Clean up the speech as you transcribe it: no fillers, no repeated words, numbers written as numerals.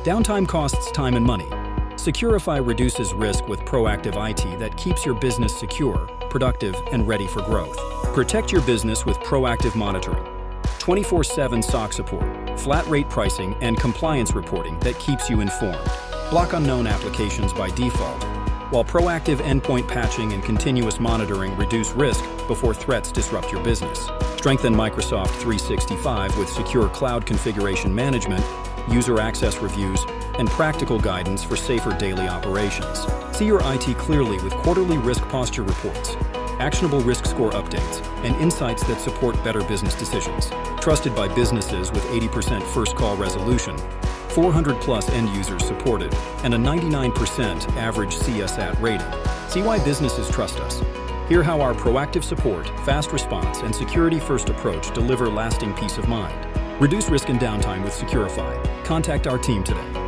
Downtime costs time and money. Securafy reduces risk with proactive IT that keeps your business secure, productive, and ready for growth. Protect your business with proactive monitoring, 24/7 SOC support, flat rate pricing, and compliance reporting that keeps you informed. Block unknown applications by default, while proactive endpoint patching and continuous monitoring reduce risk before threats disrupt your business. Strengthen Microsoft 365 with secure cloud configuration management, user access reviews, and practical guidance for safer daily operations. See your IT clearly with quarterly risk posture reports, actionable risk score updates, and insights that support better business decisions. Trusted by businesses with 80% first call resolution, 400+ end users supported, and a 99% average CSAT rating. See why businesses trust us. Hear how our proactive support, fast response, and security-first approach deliver lasting peace of mind. Reduce risk and downtime with Securafy. Contact our team today.